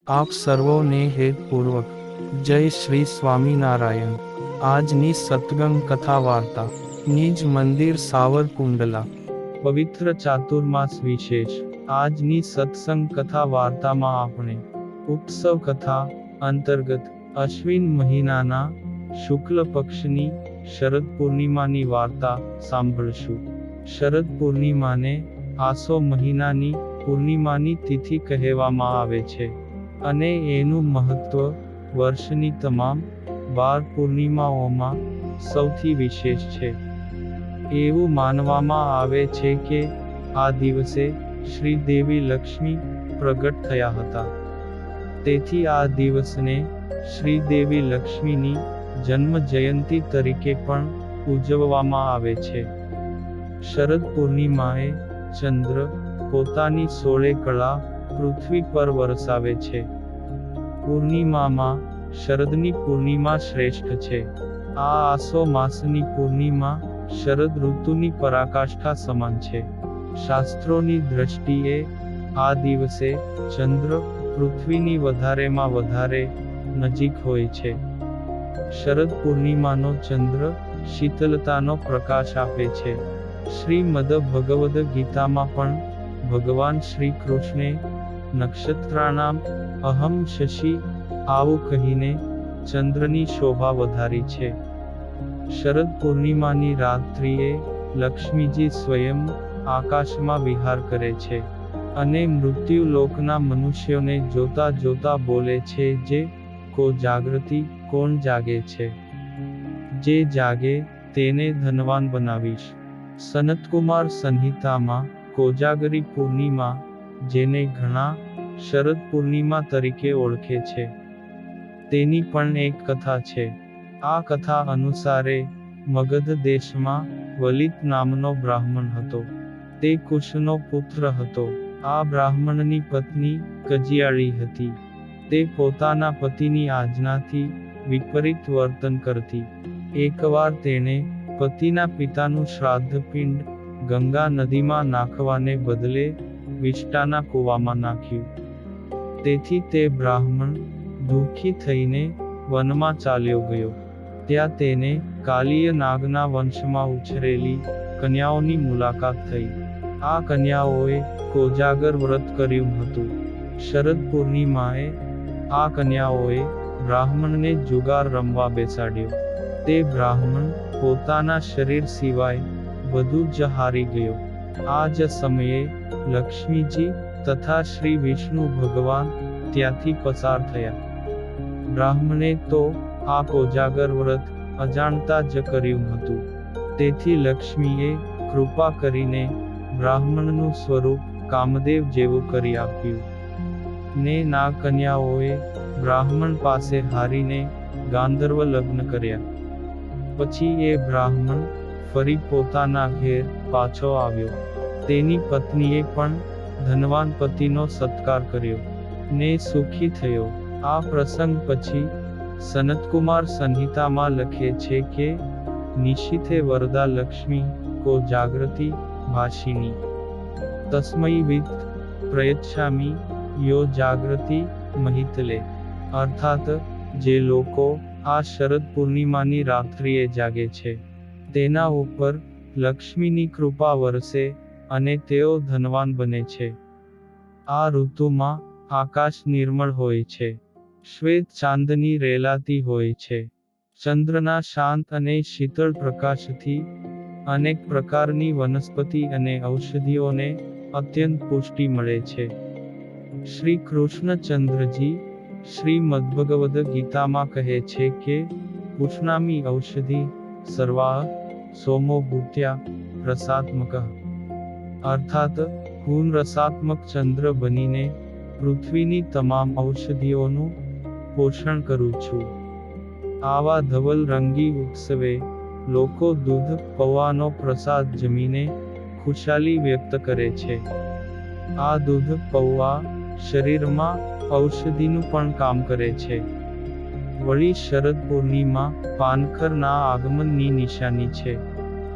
આપ સર્વોને હેતપૂર્વક જય શ્રી સ્વામિનારાયણ। આજની સત્સંગ કથા વાર્તા નિજ મંદિર સાવરકુંડલા પવિત્ર ચાતુર્માસ વિશેષ। આજની સત્સંગ કથા વાર્તામાં આપણે ઉત્સવ કથા અંતર્ગત અશ્વિન મહિનાના શુક્લ પક્ષની શરદ પૂર્ણિમાની વાર્તા સાંભળશું। શરદ પૂર્ણિમાને આસો મહિનાની પૂર્ણિમાની તિથિ કહેવામાં આવે છે અને એનું મહત્વ વર્ષની તમામ 12 પૂર્ણિમાઓમાં સૌથી વિશેષ છે। એવું માનવામાં આવે છે કે આ દિવસે શ્રી દેવી લક્ષ્મી પ્રગટ થયા હતા, તેથી આ દિવસને શ્રી દેવી લક્ષ્મીની જન્મ જયંતી તરીકે પણ ઉજવવામાં આવે છે। શરદ પૂર્ણિમાએ ચંદ્ર પોતાની 16 કળા પૃથ્વી પર વરસાવે છે। પૂર્ણિમામાં શરદની પૂર્ણિમા શ્રેષ્ઠ છે। આ આસો માસની પૂર્ણિમા શરદ ઋતુની પરાકાષ્ઠા સમાન છે। શાસ્ત્રોની દ્રષ્ટિએ આ દિવસે ચંદ્ર પૃથ્વીની વધારેમાં વધારે નજીક હોય છે। શરદ પૂર્ણિમાનો ચંદ્ર શીતલતાનો પ્રકાશ આપે છે। શ્રીમદ ભગવદ ગીતામાં પણ ભગવાન શ્રી કૃષ્ણે નક્ષત્રાણામ અહમ શશી આવું કહીને ચંદ્રની શોભા વધારી છે। શરદ પૂર્ણિમાની રાત્રિએ લક્ષ્મીજી સ્વયં આકાશમાં વિહાર કરે છે અને મૃત્યુ લોકના મનુષ્યોને જોતા જોતા બોલે છે, જે કો જાગૃતિ કોણ જાગે છે, જે જાગે તેને ધનવાન બનાવીશ। સનતકુમાર સંહિતામાં કોજાગરી પૂર્ણિમા, જેને ઘણા શરદ પૂર્ણિમા તરીકે ઓળખે છે, તેની પણ એક કથા છે। આ કથા અનુસારે મગધ દેશમાં વલિત નામનો બ્રાહ્મણ હતો। તે કુશનો પુત્ર હતો। આ બ્રાહ્મણની પત્ની કજિયાળી હતી। તે પોતાના પતિની આજ્ઞાથી વિપરીત વર્તન કરતી। એકવાર તેણે પતિના પિતાનું શ્રાદ્ધ પિંડ ગંગા નદીમાં નાખવાને બદલે વિષ્ટાના કૂવામાં નાખ્યું। તેથી તે બ્રાહ્મણ દુઃખી થઈને વનમાં ચાલ્યો ગયો। ત્યાં તેને કાલિય નાગના વંશમાં ઉછરેલી કન્યાઓની મુલાકાત થઈ। આ કન્યાઓએ કોજાગર વ્રત કર્યું હતું। શરદ પૂર્ણિમાએ આ કન્યાઓએ બ્રાહ્મણને જુગાર રમવા બેસાડ્યો। તે બ્રાહ્મણ પોતાના શરીર સિવાય બધું જ હારી ગયો। આ જ સમયે લક્ષ્મીજી તથા શ્રી વિષ્ણુ ભગવાન ત્યાંથી પસાર થયા। બ્રાહ્મણે તો આ કોજાગર વ્રત અજાણતા જ કર્યું હતું, તેથી લક્ષ્મીએ કૃપા કરીને બ્રાહ્મણનું સ્વરૂપ કામદેવ જેવું કરી આપ્યું ને ના કન્યાઓએ બ્રાહ્મણ પાસે હારીને ગાંધર્વ લગ્ન કર્યા। પછી એ બ્રાહ્મણ ફરી પોતાના ઘેર પાછો આવ્યો। તેની પત્નીએ પણ ધનવાન પતિનો સત્કાર કર્યો ને સુખી થયો। આ પ્રસંગ પછી સનતકુમાર સંહિતામાં લખે છે કે નિશિથે વરદા લક્ષ્મી કો જાગૃતિ ભાષિણી તસ્મૈ વિત્ત પ્રયચ્છામિ યો જાગૃતિ મહિતલે। અર્થાત જે લોકો આ શરદ પૂર્ણિમાની રાત્રિએ જાગે છે, તેના ઉપર લક્ષ્મીની કૃપા વરસે અને તેઓ ધનવાન બને છે। આ ઋતુમાં આકાશ નિર્મળ હોય છે, શ્વેત ચાંદની રેલાતી હોય છે। ચંદ્રના શાંત અને શીતળ પ્રકાશથી અનેક પ્રકારની વનસ્પતિ અને ઔષધિઓને અત્યંત પુષ્ટિ મળે છે। શ્રી કૃષ્ણચંદ્રજી શ્રીમદ્ભગવદ ગીતામાં કહે છે કે પુષ્ણામી ઔષધિ સર્વાઃ સોમો ભૂત્યા રસાત્મકઃ। અર્થાત હું રસાત્મક ચંદ્ર બનીને પૃથ્વીની તમામ ઔષધિઓનું પોષણ કરું છું। આવા ધવલ રંગી ઉત્સવે લોકો દૂધ પૌવાનો પ્રસાદ જમીને ખુશાલી વ્યક્ત કરે છે। આ દૂધ પૌવા શરીરમાં ઔષધિનું પણ કામ કરે છે। વળી શરદ પૂર્ણિમા પાનખરના આગમનની નિશાની છે।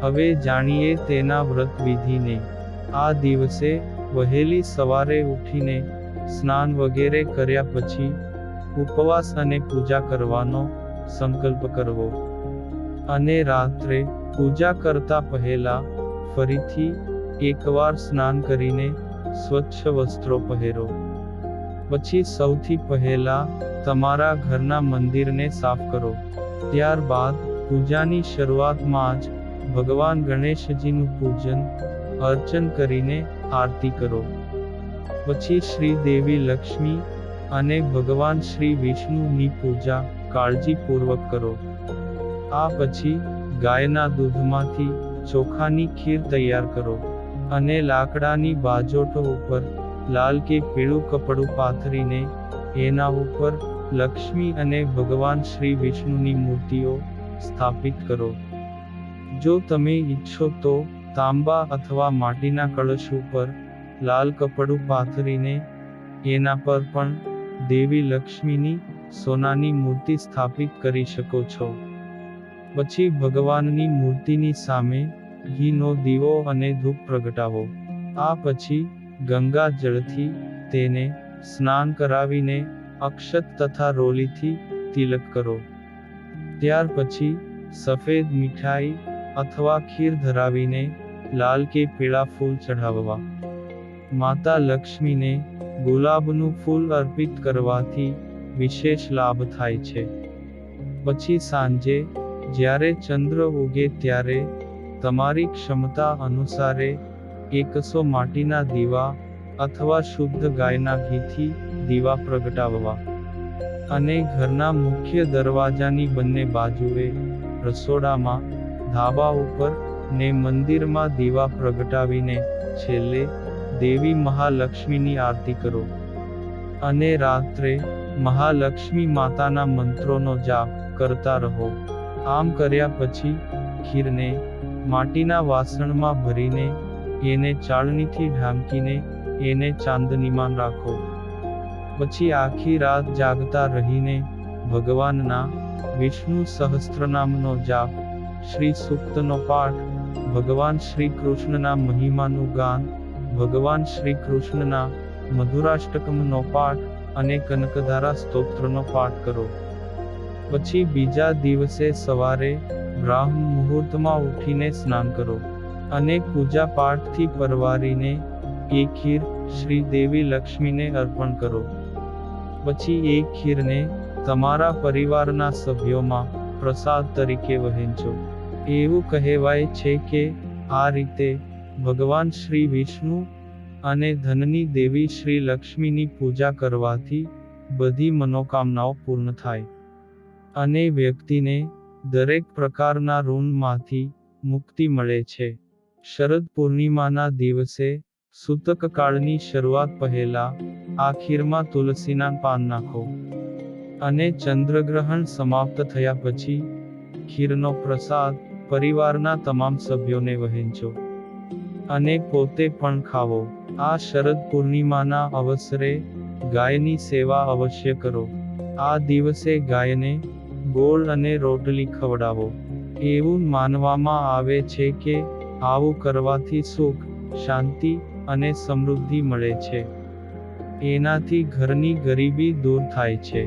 હવે જાણીએ તેના વ્રત વિધિને। આ દિવસે વહેલી સવારે ઉઠીને સ્નાન વગેરે કર્યા પછી ઉપવાસ અને પૂજા કરવાનો સંકલ્પ કરવો. અને રાત્રે પૂજા કરતા પહેલા ફરીથી એકવાર સ્નાન કરીને સ્વચ્છ વસ્ત્રો પહેરો. પછી સૌથી પહેલા તમારા ઘરના મંદિરને સાફ કરો. ત્યારબાદ પૂજાની શરૂઆતમાં જ ભગવાન ગણેશજીનું પૂજન અર્ચન કરીને આરતી કરો. પછી શ્રી દેવી લક્ષ્મી અને ભગવાન શ્રી વિષ્ણુની પૂજા કાળજીપૂર્વક કરો. આ પછી ગાયના દૂધમાંથી ચોખાની ખીર તૈયાર કરો અને લાકડાની બાજોટો ઉપર લાલ કે પીળું કપડું પાથરીને એના ઉપર લક્ષ્મી અને ભગવાન શ્રી વિષ્ણુની મૂર્તિઓ સ્થાપિત કરો. જો તમે ઈચ્છો તો તાંબા અથવા માટીના કળશ ઉપર લાલ કપડું પાથરીને એના પર પણ દેવી લક્ષ્મીની સોનાની મૂર્તિ સ્થાપિત કરી શકો છો. પછી ભગવાનની મૂર્તિની સામે ઘીનો દીવો અને ધૂપ પ્રગટાવો. આ પછી ગંગા જળથી તેને સ્નાન કરાવીને અક્ષત તથા રોલીથી તિલક કરો. ત્યાર પછી સફેદ મીઠાઈ અથવા ખીર ધરાવીને લાલ કે પીળા ફૂલ ચઢાવવા. માતા લક્ષ્મીને ગુલાબનું ફૂલ અર્પિત કરવાથી વિશેષ લાભ થાય છે. પછી સાંજે જ્યારે ચંદ્ર ઉગે ત્યારે તમારી ક્ષમતા અનુસારે 100 માટીના દીવા અથવા શુદ્ધ ગાયના ઘીથી દીવા પ્રગટાવવા. અને ઘરના મુખ્ય દરવાજાની બંને બાજુએ, રસોડામાં, ધાબા ઉપર ને મંદિરમાં દીવા પ્રગટાવીને છેલ્લે દેવી મહાલક્ષ્મીની આરતી કરો. અને રાત્રે મહાલક્ષ્મી માતાના મંત્રોનો જાપ કરતા રહો. આમ કર્યા પછી ખીરને માટીના વાસણમાં ભરીને એને ચાળણીથી ઢાંકીને એને ચાંદનીમાં રાખો. પછી આખી રાત જાગતા રહીને ભગવાનના વિષ્ણુ સહસ્ત્રનામનો જાપ, શ્રી સૂક્તનો પાઠ, ભગવાન શ્રી કૃષ્ણના મહિમાનું ગાન, ભગવાન શ્રી કૃષ્ણના મધુરાષ્ટકમનો પાઠ અને કનકધારા સ્તોત્રનો પાઠ કરો. પછી બીજા દિવસે સવારે બ્રાહ્મ મુહૂર્તમાં ઉઠીને સ્નાન કરો અને પૂજા પાઠથી પરવારીને એ ખીર શ્રી દેવી લક્ષ્મીને અર્પણ કરો. પછી એ ખીરને તમારા પરિવારના સભ્યોમાં પ્રસાદ તરીકે વહેંચો. એવું કહેવાય છે કે આ રીતે ભગવાન શ્રી વિષ્ણુ અને ધનની દેવી શ્રી લક્ષ્મીની પૂજા કરવાથી બધી મનોકામનાઓ પૂર્ણ થાય અને વ્યક્તિને દરેક પ્રકારના ઋણમાંથી મુક્તિ મળે છે. શરદ પૂર્ણિમાના દિવસે સૂતક કાળની શરૂઆત પહેલા આ ખીરમાં તુલસીના પાન નાખો અને ચંદ્રગ્રહણ સમાપ્ત થયા પછી ખીરનો પ્રસાદ પરિવારના તમામ સભ્યોને વહેંચો અને પોતે પણ ખાવો. આ શરદ પૂર્ણિમાના અવસરે ગાયની સેવા અવશ્ય કરો. આ દિવસે ગાયને ગોળ અને રોટલી ખવડાવો. એવું માનવામાં આવે છે કે આવું કરવાથી સુખ, શાંતિ અને સમૃદ્ધિ મળે છે. એનાથી ઘરની ગરીબી દૂર થાય છે.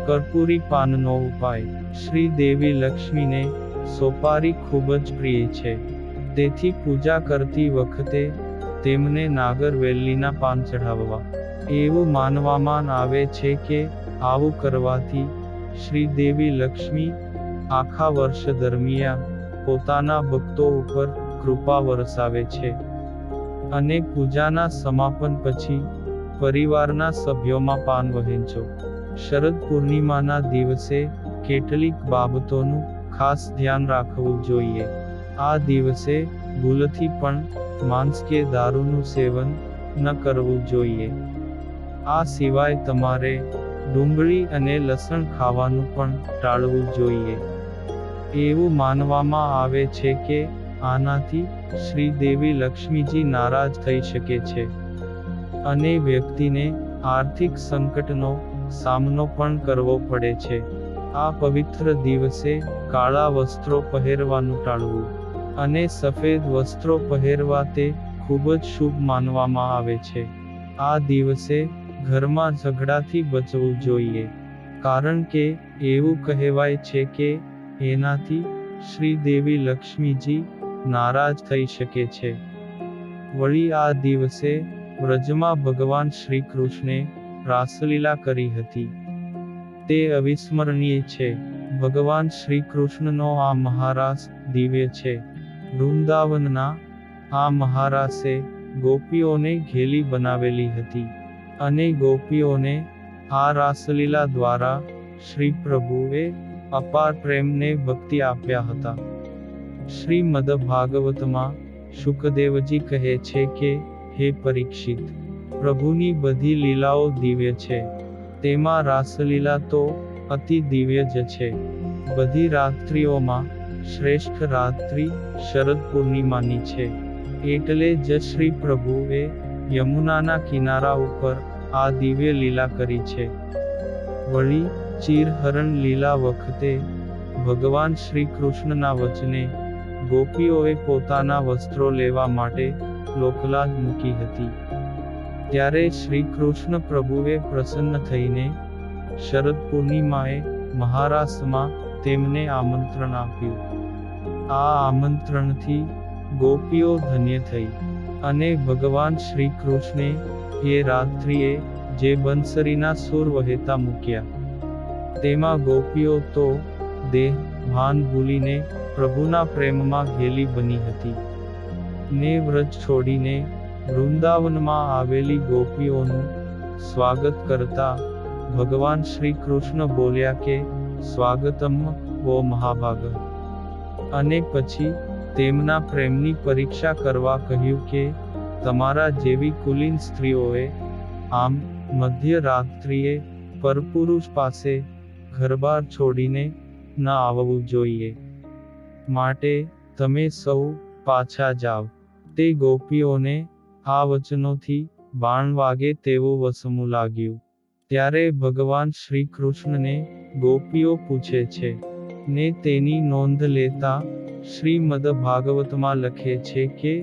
કર્પૂરી પાનનો ઉપાય. શ્રી દેવી લક્ષ્મીને સોપારી ખૂબ જ પ્રિય છે. તેથી પૂજા કરતી વખતે તેમને નાગરવેલીના પાન ચઢાવવા. એવું માનવામાં આવે છે કે આવું કરવાથી શ્રી દેવી લક્ષ્મી આખા વર્ષ દરમિયાન પોતાના ભક્તો ઉપર કૃપા વરસાવે છે. અને પૂજાના સમાપન પછી પરિવારના સભ્યોમાં પાન વહેંચો. શરદ પૂર્ણિમાના દિવસે કેટલીક બાબતોનું ખાસ ધ્યાન રાખવું જોઈએ. આ દિવસે ભૂલથી પણ માંસ કે દારૂનું સેવન ન કરવું જોઈએ. આ સિવાય તમારે ડુંગળી અને લસણ ખાવાનું પણ ટાળવું જોઈએ. એવું માનવામાં આવે છે કે આનાથી શ્રી દેવી લક્ષ્મીજી નારાજ થઈ શકે છે અને વ્યક્તિને આર્થિક સંકટનો સામનો પણ કરવો પડે છે. આ પવિત્ર દિવસે કાળા વસ્ત્રો પહેરવાનું ટાળવું અને સફેદ વસ્ત્રો પહેરવા તે ખૂબ જ શુભ માનવામાં આવે છે. આ દિવસે ઘરમાં ઝઘડાથી બચવું જોઈએ, કારણ કે એવું કહેવાય છે કે એનાથી શ્રી દેવી લક્ષ્મીજી નારાજ થઈ શકે છે. વળી આ દિવસે વ્રજમાં ભગવાન શ્રી કૃષ્ણે રાસલીલા કરી હતી. તે અવિસ્મરણીય છે. ભગવાન શ્રી કૃષ્ણનો આ મહારાસ દિવ્ય છે. વૃંદાવનના આ મહારાસે ગોપીઓને ઘેલી બનાવેલી હતી, અને ગોપીઓને આ રાસલીલા દ્વારા શ્રી પ્રભુએ અપાર પ્રેમને ભક્તિ આપ્યા હતા. શ્રીમદ ભાગવતમાં શુકદેવજી કહે છે કે, હે પરીક્ષિત, પ્રભુની બધી લીલાઓ દિવ્ય છે, તેમાં રાસલીલા તો અતિ દિવ્ય જ છે. બધી રાત્રિઓમાં શ્રેષ્ઠ રાત્રિ શરદ પૂર્ણિમાની છે. એટલે જ શ્રી પ્રભુએ યમુનાના કિનારા ઉપર આ દિવ્ય લીલા કરી છે. વળી ચીરહરણ લીલા વખતે ભગવાન શ્રી કૃષ્ણના વચને ગોપીઓએ પોતાના વસ્ત્રો લેવા માટે લોકલાજ મૂકી હતી. ત્યારે શ્રી કૃષ્ણ પ્રભુએ પ્રસન્ન થઈને શરદ પૂર્ણિમાએ મહારાસમાં તેમને આમંત્રણ આપ્યું. આ આમંત્રણથી ગોપીઓ ધન્ય થઈ, અને ભગવાન શ્રી કૃષ્ણે એ રાત્રિએ જે બંસરીના સૂર વહેતા મૂક્યા, તેમાં ગોપીઓ તો દેહ ભાન ભૂલીને પ્રભુના પ્રેમમાં ઘેલી બની હતી. ને વ્રજ છોડીને વૃંદાવનમાં આવેલી ગોપીઓનું સ્વાગત કરતા ભગવાન શ્રી કૃષ્ણ બોલ્યા કે, સ્વાગતમ વો મહાભાગ. અને પછી તેમના પ્રેમની પરીક્ષા કરવા કહ્યું કે, તમારા જેવી કુલીન સ્ત્રીઓએ આમ મધ્ય રાત્રિએ પરપુરુષ પાસે ઘરબાર છોડીને ન આવવું જોઈએ. માટે તમે સૌ પાછા જાવ. તે ગોપીઓને આ વચનોથી બાણ વાગે તેવું વસમું લાગ્યું. ત્યારે ભગવાન શ્રી કૃષ્ણને ગોપીઓ પૂછે છે, ને તેની નોંધ લેતા શ્રીમદ ભાગવતમાં લખે છે કે,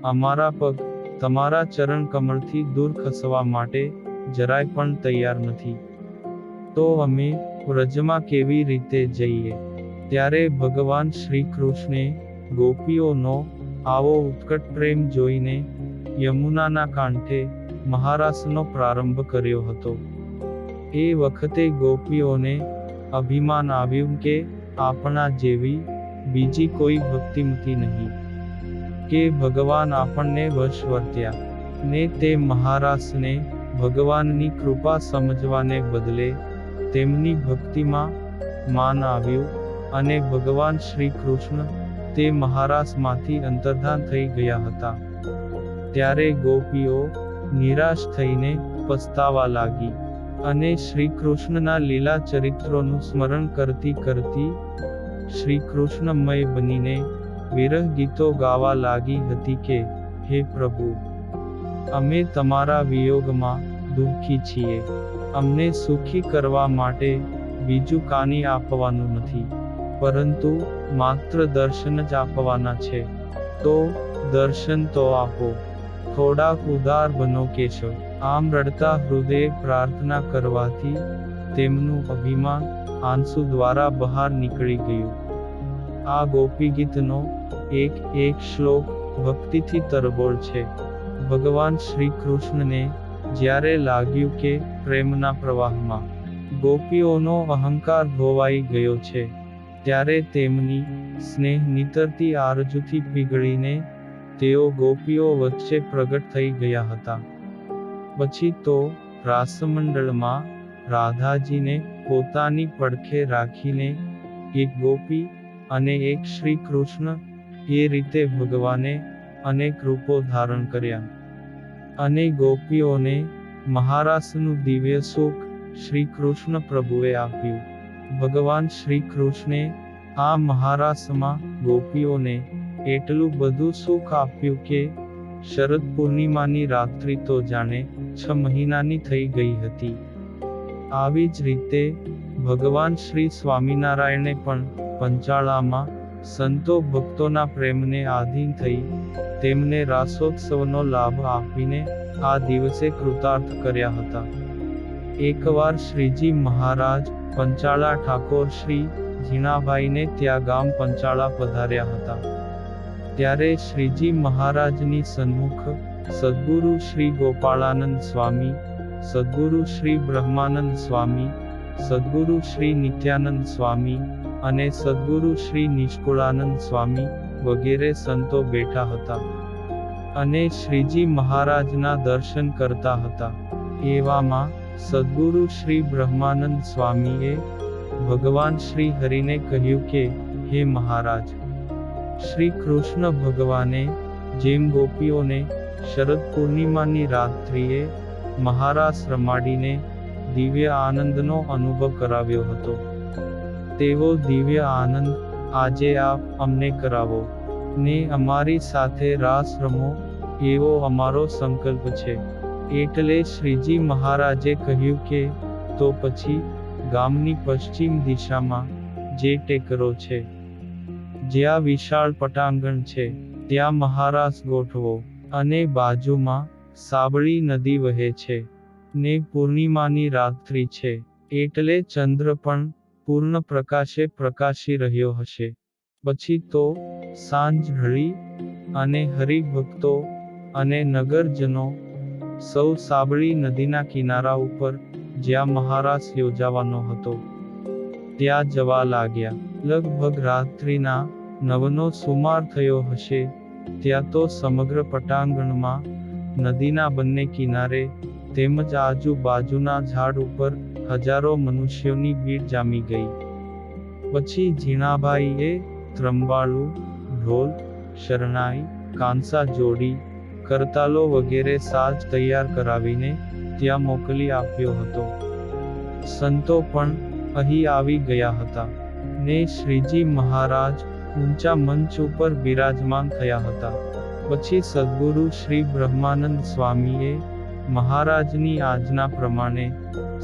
અમારા પગ તમારા ચરણ કમળથી દૂર ખસવા માટે જરાય પણ તૈયાર નથી. તો અમે વ્રજમાં કેવી રીતે જઈએ? ત્યારે ભગવાન શ્રી કૃષ્ણે ગોપીઓનો આવો ઉત્કટ પ્રેમ જોઈને યમુનાના કાંઠે મહારાસનો પ્રારંભ કર્યો હતો. એ વખતે ગોપીઓને અભિમાન આવ્યું કે આપણા જેવી બીજી કોઈ ભક્તિમતી નહીં, કે ભગવાન આપણને વશ વર્ત્યા. ને તે મહારાસને ભગવાનની કૃપા સમજવાને બદલે તેમની ભક્તિમાં માન આવ્યું, અને ભગવાન શ્રી કૃષ્ણ તે મહારાસમાંથી અંતર્ધાન થઈ ગયા હતા. ત્યારે ગોપીઓ નિરાશ થઈને પસ્તાવા લાગી, અને શ્રી કૃષ્ણના લીલા ચરિત્રોનું સ્મરણ કરતી કરતી શ્રી કૃષ્ણમય બનીને વિરહ ગીતો ગાવા લાગી હતી કે, હે પ્રભુ, અમે તમારા વિયોગમાં દુઃખી છીએ. અમને સુખી કરવા માટે બીજું કાંઈ આપવાનું નથી, પરંતુ માત્ર દર્શન જ આપવાના છે. તો દર્શન તો આપો. થોડાક ઉદાર બનો કેશવ. આમ રડતા હૃદયે પ્રાર્થના કરવાથી તેમનું અભિમાન આંસુ દ્વારા બહાર નીકળી ગયું. આ ગોપીગીતનો એક એક શ્લોક ભક્તિથી તરબોળ છે. ભગવાન શ્રી કૃષ્ણને જ્યારે લાગ્યું કે પ્રેમના પ્રવાહમાં ગોપીઓનો અહંકાર ધોવાઈ ગયો છે, ત્યારે તેમની સ્નેહ નીતરતી આરજુથી પીગળીને તેઓ ગોપીઓ વચ્ચે પ્રગટ થઈ ગયા હતા. પછી તો રાસમંડળમાં રાધાજીને પોતાની પડખે રાખીને એક ગોપી અને એક શ્રી કૃષ્ણ એ રીતે ભગવાને અનેક રૂપો ધારણ કર્યા. અને ગોપીઓને મહારાસનું દિવ્ય સુખ શ્રી કૃષ્ણ પ્રભુએ આપ્યું. ભગવાન શ્રી કૃષ્ણે આ મહારાસમાં ગોપીઓને એટલું બધું સુખ આપ્યું કે શરદ પૂર્ણિમાની રાત્રિ તો જાણે 6 મહિનાની થઈ ગઈ હતી. આવી જ રીતે ભગવાન શ્રી સ્વામિનારાયણે પણ પંચાળામાં સંતો ભક્તોના પ્રેમને આધીન થઈ તેમને રાસોત્સવનો લાભ આપીને આ દિવસે કૃતાર્થ કર્યા હતા. એકવાર શ્રીજી મહારાજ પંચાળા ઠાકોર શ્રી ઝીણાભાઈને ત્યાં ગામ પંચાળા પધાર્યા હતા. ત્યારે શ્રીજી મહારાજની સન્મુખ સદ્ગુરુ શ્રી ગોપાળાનંદ સ્વામી, સદ્ગુરુ શ્રી બ્રહ્માનંદ સ્વામી, સદ્ગુરુ શ્રી નિત્યાનંદ સ્વામી અને સદ્ગુરુ શ્રી નિષ્કુળાનંદ સ્વામી વગેરે સંતો બેઠા હતા અને શ્રીજી મહારાજના દર્શન કરતા હતા. એવામાં સદ્ગુરુ શ્રી બ્રહ્માનંદ સ્વામીએ ભગવાન શ્રી હરિને કહ્યું કે, હે મહારાજ, શ્રી કૃષ્ણ ભગવાને જેમ ગોપીઓને શરદ પૂર્ણિમાની રાત્રિએ મહારાસ રમાડીને દિવ્ય આનંદનો અનુભવ કરાવ્યો હતો, તેવો દિવ્ય આનંદ આજે આપ અમને કરાવો ને અમારી સાથે રાસ રમો, એવો અમારો સંકલ્પ છે. એટલે શ્રીજી મહારાજે કહ્યું કે, તો પછી ગામની પશ્ચિમ દિશામાં જે ટેકરો છે, જ્યાં વિશાળ પટાંગણ છે, ત્યાં મહારાસ ગોઠવો અને બાજુમાં સાબળી નદી વહે છે ને પૂર્ણિમાની રાત્રિ છે, એટલે ચંદ્ર પણ પૂર્ણ પ્રકાશે પ્રકાશી રહ્યો હશે. પછી તો સાંજ ઢળી અને હરિભક્તો અને નગરજનો સૌ સાબળી નદીના કિનારા ઉપર જ્યાં મહારાસ યોજાવાનો હતો ત્યાં જવા લાગ્યા. લગભગ રાત્રિના 9નો સુમાર થયો હશે. ત્યાં તો સમગ્ર પટાંગણમાં નદીના બંને કિનારે તેમજ આજુબાજુના ઝાડ ઉપર હજારો મનુષ્યોની ભીડ જામી ગઈ. પછી ઝીણાભાઈએ ત્રંબાળું, ઢોલ, શરણાઈ, કાંસા જોડી, કરતાલો વગેરે સાજ તૈયાર કરાવીને ત્યાં મોકલી આપ્યો હતો. સંતો પણ અહીં આવી ગયા હતા ને શ્રીજી મહારાજ ઊંચા મંચ ઉપર બિરાજમાન થયા હતા. પછી સદ્ગુરુ શ્રી બ્રહ્માનંદ સ્વામીએ મહારાજની આજ્ઞા પ્રમાણે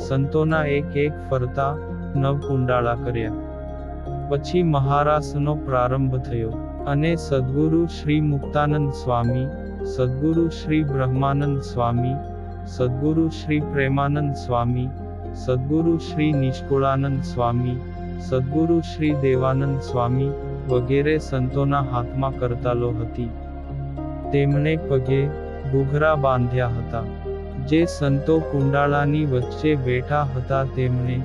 સંતોના એક ફરતા 9 કુંડાળા કર્યા. પછી મહારાસનો પ્રારંભ થયો અને સદ્ગુરુ શ્રી મુક્તાનંદ સ્વામી, સદ્ગુરુ શ્રી બ્રહ્માનંદ સ્વામી, સદ્ગુરુ શ્રી પ્રેમાનંદ સ્વામી, સદ્ગુરુ શ્રી નિષ્કુળાનંદ સ્વામી, સદ્ગુરુ શ્રી દેવાનંદ સ્વામી વગેરે સંતોના હાથમાં કરતાલો હતી. તેમણે પગે ઘૂઘરા બાંધ્યા હતા. જે સંતો કુંડાળાની વચ્ચે બેઠા હતા તેમણે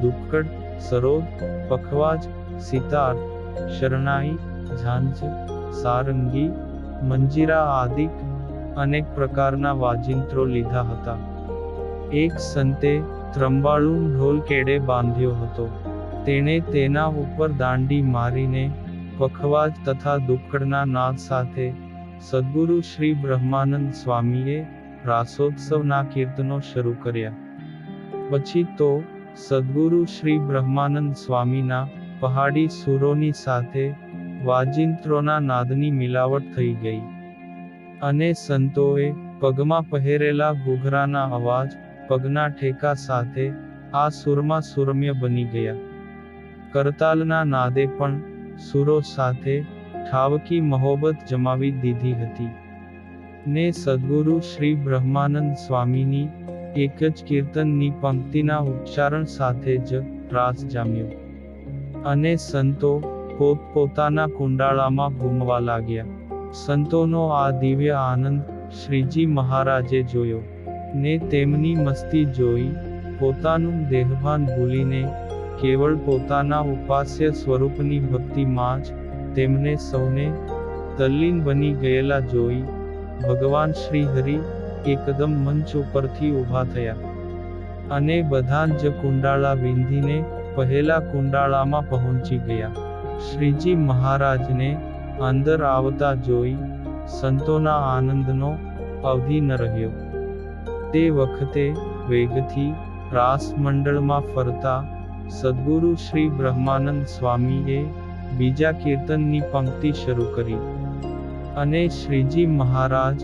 દુક્કડ, સરોદ, પખવાજ, સિતાર, શરણાઈ, ઝાંઝ, સારંગી, મંજીરા આદિક અનેક પ્રકારના વાજિંત્રો લીધા હતા. એક સંતે ત્રંબાળું ઢોલ કેડે બાંધ્યો હતો. તેણે તેના ઉપર દાંડી મારીને પખવાજ તથા દુક્કડના નાદ સાથે સદ્ગુરુ શ્રી બ્રહ્માનંદ સ્વામીએ રાસોત્સવના કીર્તનો શરૂ કર્યા. પછી તો સદ્ગુરુ શ્રી બ્રહ્માનંદ સ્વામીના પહાડી સુરોની સાથે વાજિંત્રોના નાદની મિલાવટ થઈ ગઈ અને સંતોએ પગમાં પહેરેલા ઘૂઘરાના અવાજ પગના ઠેકા સાથે આ સુરમાં સુરમ્ય બની ગયા. કરતાલના નાદે પણ સુરો સાથે ઠાવકી મહોબત જમાવી દીધી હતી ને સદ્ગુરુ શ્રી બ્રહ્માનંદ સ્વામીની એક જ કીર્તનની પંક્તિના ઉચ્ચારણ સાથે જ રાસ જામ્યો અને સંતો પોતપોતાના કુંડાળામાં ઘૂમવા લાગ્યા. સંતોનો આ દિવ્ય આનંદ શ્રીજી મહારાજે જોયો ને તેમની મસ્તી જોઈ પોતાનું દેહભાન ભૂલીને કેવળ પોતાના ઉપાસ્ય સ્વરૂપની ભક્તિમાં જ તેમને સૌને તલ્લીન બની ગયેલા જોઈ ભગવાન શ્રી હરિ એકદમ મંચ ઉપરથી ઊભા થયા અને બધા જ કુંડાળા વિંધીને પહેલા કુંડાળામાં પહોંચી ગયા. શ્રીજી મહારાજને અંદર આવતા જોઈ સંતોના આનંદનો અવધિ ન રહ્યો. તે વખતે વેગથી રાસ મંડળમાં ફરતા સદ્ગુરુ શ્રી બ્રહ્માનંદ સ્વામીએ બીજા કીર્તનની પંક્તિ શરૂ કરી અને શ્રીજી મહારાજ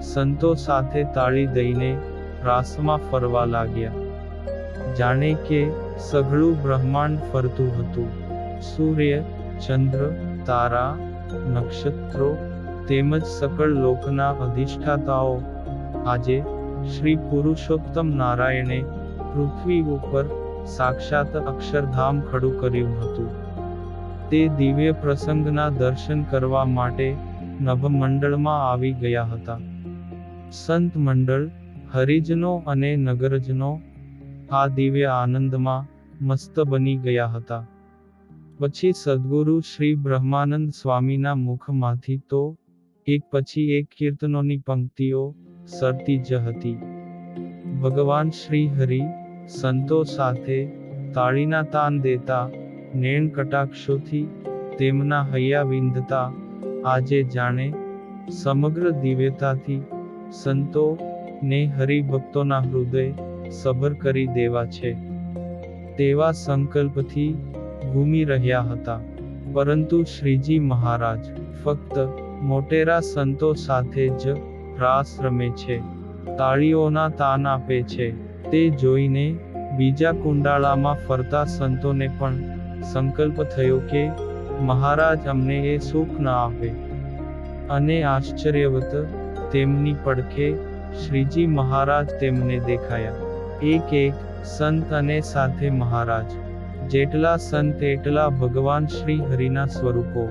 સંતો સાથે તાળી દઈને રાસમાં ફરવા લાગ્યા. જાણે કે સઘળું બ્રહ્માંડ ફરતું હતું. સૂર્ય, ચંદ્ર, તારા, નક્ષત્રો તેમજ સકળ લોકના અધિષ્ઠાતાઓ આજે શ્રી પુરુષોત્તમ નારાયણે પૃથ્વી ઉપર સાક્ષાત અક્ષરધામ ખડું કર્યું હતું. તે દિવ્ય પ્રસંગના દર્શન કરવા માટે નભમંડળમાં આવી ગયા હતા. સંત મંડળ, હરિજનો અને નગરજનો આ દિવ્ય આનંદમાં મસ્ત બની ગયા હતા. પછી સદ્ગુરુ શ્રી બ્રહ્માનંદ સ્વામીના મુખમાંથી તો એક પછી એક કીર્તનોની પંક્તિઓ સરતી જ હતી. ભગવાન શ્રી હરિ સંતો સાથે તાળીના તાન દેતા, નેણ કટાક્ષોથી તેમના હૈયા વિંધતા, આજે જાણે સમગ્ર દિવ્યતાથી સંતો ને હરિભક્તોના હૃદય સભર કરી દેવા છે તેવા સંકલ્પથી ઘૂમી રહ્યા હતા. પરંતુ શ્રીજી મહારાજ ફક્ત મોટેરા સંતો સાથે જ રાસ રમે છે, તાળીઓના તાન આપે છે. તે જોઈને બીજા કુંડાળામાં ફરતા સંતોને પણ સંકલ્પ થયો કે મહારાજ અમને એ સુખ ન આપે. અને આશ્ચર્યવત તેમની પડખે શ્રીજી મહારાજ તેમને દેખાયા. એક એક સંત અને સાથે મહારાજ. જેટલા સંત એટલા ભગવાન શ્રી હરિના સ્વરૂપો.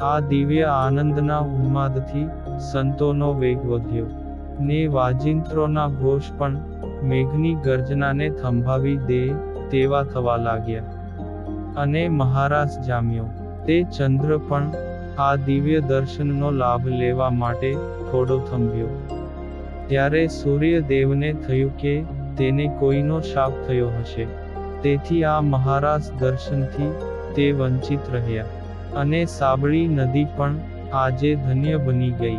આ દિવ્ય આનંદના ઉન્માદથી સંતોનો વેગ વધ્યો, ને વાજિંત્રોના ઘોષ પણ મેઘની ગર્જનાને થંભાવી દે તેવા થવા લાગ્યા. અને મહારાજ જામ્યો. તે ચંદ્ર પણ આ દિવ્ય દર્શનનો લાભ લેવા માટે થોડો થંભ્યો. ત્યારે સૂર્યદેવને થયું કે તેને કોઈનો શાપ થયો હશે, તેથી આ મહારાજ દર્શનથી તે વંચિત રહ્યા. અને સાબળી નદી પણ આજે ધન્ય બની ગઈ.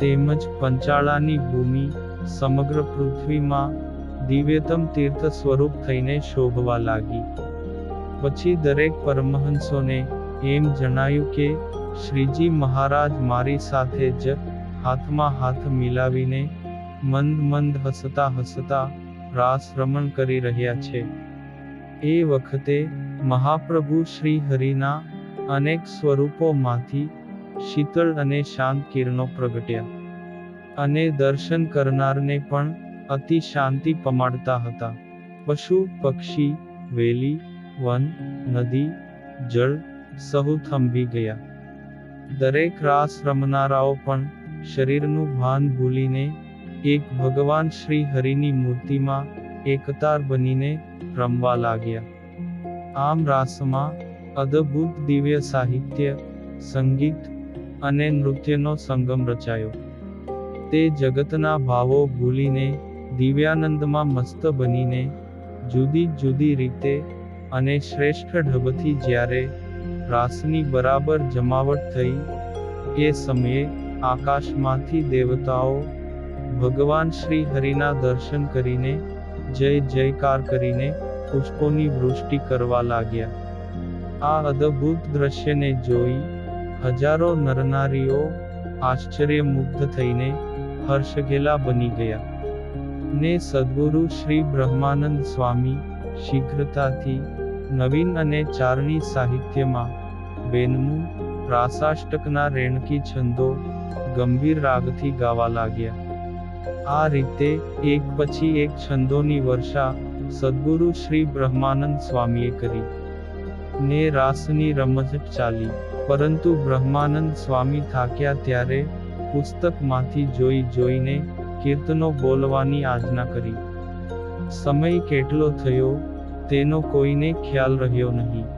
તેમજ પંચાળાની ભૂમિ સમગ્ર પૃથ્વીમાં દિવ્યતમ તીર્થ સ્વરૂપ થઈને શોભવા લાગી. પછી દરેક પરમહંસોને એમ જણાયું કે શ્રીજી મહારાજ મારી સાથે જ હાથમાં હાથ મિલાવીને મંદ મંદ હસતા હસતા રાસ રમણ કરી રહ્યા છે. એ વખતે મહાપ્રભુ શ્રી હરિના અનેક સ્વરૂપોમાંથી શીતળ અને શાંત કિરણો પ્રગટ્યા, અને દર્શન કરનારને પણ અતિ શાંતિ પમાડતા હતા. પશુ પક્ષી, વેલી, વન, નદી, જળ સહુ થંભી ગયા. દરેક રાસ રમનારાઓ પણ શરીરનું ભાન ભૂલીને એક ભગવાન શ્રી હરિની મૂર્તિમાં એકતાર બનીને રમવા લાગ્યા. આમ રાસમાં અદ્ભુત દિવ્ય સાહિત્ય, સંગીત અને નૃત્યનો સંગમ રચાયો. તે જગતના ભાવો ભૂલીને દિવ્યાનંદમાં મસ્ત બનીને જુદી જુદી રીતે અને શ્રેષ્ઠ ઢબથી જ્યારે રાસની બરાબર જમાવટ થઈ, એ સમયે આકાશમાંથી દેવતાઓ ભગવાન શ્રી હરિના દર્શન કરીને જય જયકાર કરીને પુષ્પોની વૃષ્ટિ કરવા લાગ્યા. આ અદ્ભુત દ્રશ્યને જોઈ હજારો નરનારીઓ આશ્ચર્યમુગ્ધ થઈને હર્ષઘેલા બની ગયા. ને સદ્ગુરુ શ્રી બ્રહ્માનંદ સ્વામી શીઘ્રતાથી નવીન અને ચારણી સાહિત્યમાં બેનમું રાસાષ્ટકના રેણકી છંદો ગંભીર રાગથી ગાવા લાગ્યા. આ રીતે એક પછી એક છંદોની વર્ષા સદ્ગુરુ શ્રી બ્રહ્માનંદ સ્વામીએ કરી. ને રાસની રમઝટ ચાલી. પરંતુ બ્રહ્માનંદ સ્વામી થાક્યા ત્યારે પુસ્તકમાંથી જોઈ જોઈને કીર્તનો બોલવાની આજ્ઞા કરી. સમય કેટલો થયો તેનો કોઈને ખ્યાલ રહ્યો નહીં.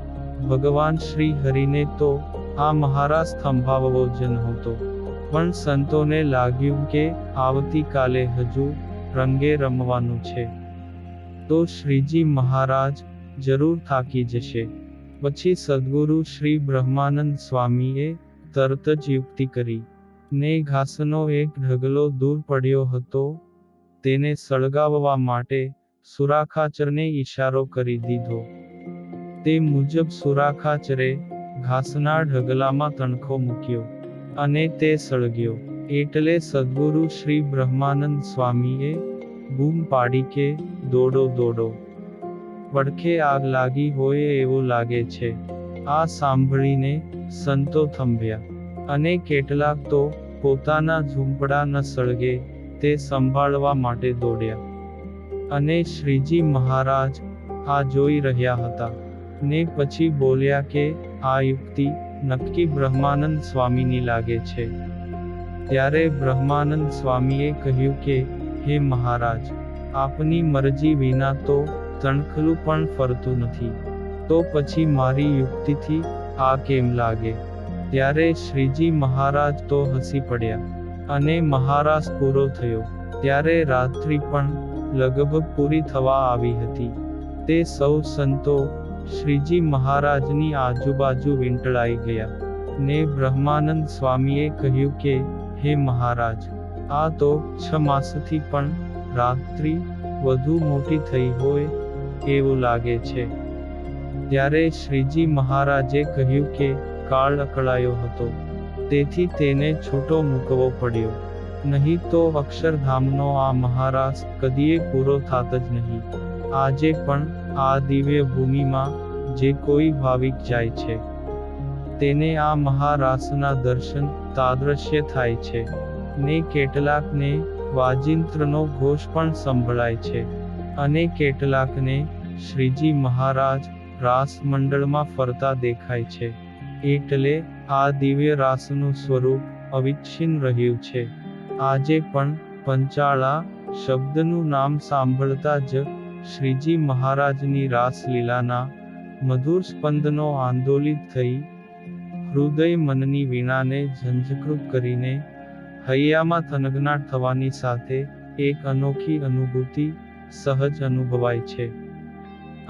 ભગવાન શ્રી હરિને તો આ મહારાજ થંભાવવો જ નહોતો, પણ સંતોને લાગ્યું કે આવતીકાલે હજુ રંગે રમવાનું છે, તો શ્રીજી મહારાજ જરૂર થાકી જશે. પછી સદ્ગુરુ શ્રી બ્રહ્માનંદ સ્વામીએ તરત જ યુક્તિ કરી. ને ઘાસનો એક ઢગલો દૂર પડ્યો હતો, તેને સળગાવવા માટે સુરાખાચરને ઈશારો કરી દીધો. તે મુજબ સુરાખાચરે ઘાસના ઢગલામાં તણખો મૂક્યો, અને તે સળગ્યો. એટલે સદ્ગુરુ શ્રી બ્રહ્માનંદ સ્વામીએ બૂમ પાડી કે દોડો દોડો, પડખે આગ લાગી હોય એવું લાગે છે. આ સાંભળીને સંતો થંભ્યા, અને કેટલાક તો પોતાના ઝૂંપડા ન સળગે તે સંભાળવા માટે દોડ્યા. અને શ્રીજી મહારાજ આ જોઈ રહ્યા હતા, ને પછી બોલ્યા કે આ યુક્તિ નક્કી બ્રહ્માનંદ સ્વામીની લાગે છે. ત્યારે બ્રહ્માનંદ સ્વામીએ કહ્યું કે હે મહારાજ, આપની મરજી વિના તો તણખલું પણ ફરતું નથી, તો પછી મારી યુક્તિથી આ કેમ લાગે? ત્યારે શ્રીજી મહારાજ તો હસી પડ્યા, અને મહારાસ પૂરો થયો ત્યારે રાત્રિ પણ લગભગ પૂરી થવા આવી હતી. તે સૌ સંતો શ્રીજી મહારાજની આજુબાજુ વીંટળાઈ ગયા, ને બ્રહ્માનંદ સ્વામીએ કહ્યું કે હે મહારાજ, આ તો 6 માસથી પણ રાત્રિ વધુ મોટી થઈ હોય એવું લાગે છે. ત્યારે શ્રીજી મહારાજે કહ્યું કે કાળ અકળાયો હતો, તેથી તેને છૂટો મૂકવો પડ્યો, નહીં તો અક્ષરધામનો આ મહારાસ કદીએ પૂરો થાત જ નહીં. આજે પણ આ દિવ્ય ભૂમિમાં જે કોઈ ભાવિક જાય છે, તેને આ મહારાસના દર્શન તાદ્રશ્ય થાય છે, ને કેટલાકને વાજિંત્રનો ઘોષ પણ સંભળાય છે, અને કેટલાકને શ્રીજી મહારાજ રાસ મંડળમાં ફરતા દેખાય છે. એટલે આ દિવ્ય રાસનું સ્વરૂપ અવિચ્છિન્ન રહ્યું છે. આજે પણ પંચાળા શબ્દનું નામ સાંભળતા જ શ્રીજી મહારાજની રાસલીલાના મધુર સ્પંદનો આંદોલિત થઈ હૃદય મનની વીણાને ઝંઝકૃત કરીને હૈયામાં થનગનાટ થવાની સાથે એક અનોખી અનુભૂતિ સહજ અનુભવાય છે.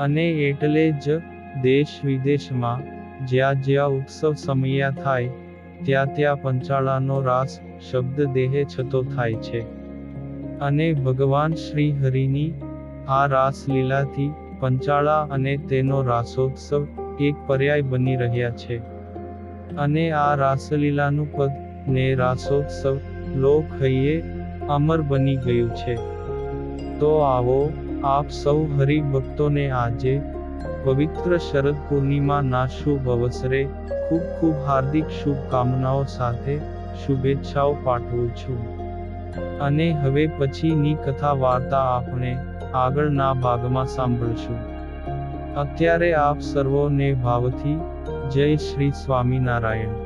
અને એટલે જ દેશ વિદેશમાં જ્યાં જ્યાં ઉત્સવ સમયા થાય ત્યાં ત્યાં પંચાળાનો રાસ શબ્દ દેહે છતો થાય છે. અને ભગવાન શ્રી હરિની આ રાસલીલાથી પંચાળા અને તેનો રાસોત્સવ એક પર્યાય બની રહ્યા છે. અને આ રાસલીલાનું પદ ને રાસોત્સવ લોક હૈયે અમર બની ગયું છે. તો આવો આપ સૌ હરિભક્તોને આજે પવિત્ર શરદ પૂર્ણિમાના શુભ અવસરે ખૂબ ખૂબ હાર્દિક શુભકામનાઓ સાથે શુભેચ્છાઓ પાઠવું છું. અને હવે પછીની કથા વાર્તા આપણે આગળના ભાગમાં સાંભળશું. અત્યારે આપ સર્વોને ભાવથી જય શ્રી સ્વામિનારાયણ.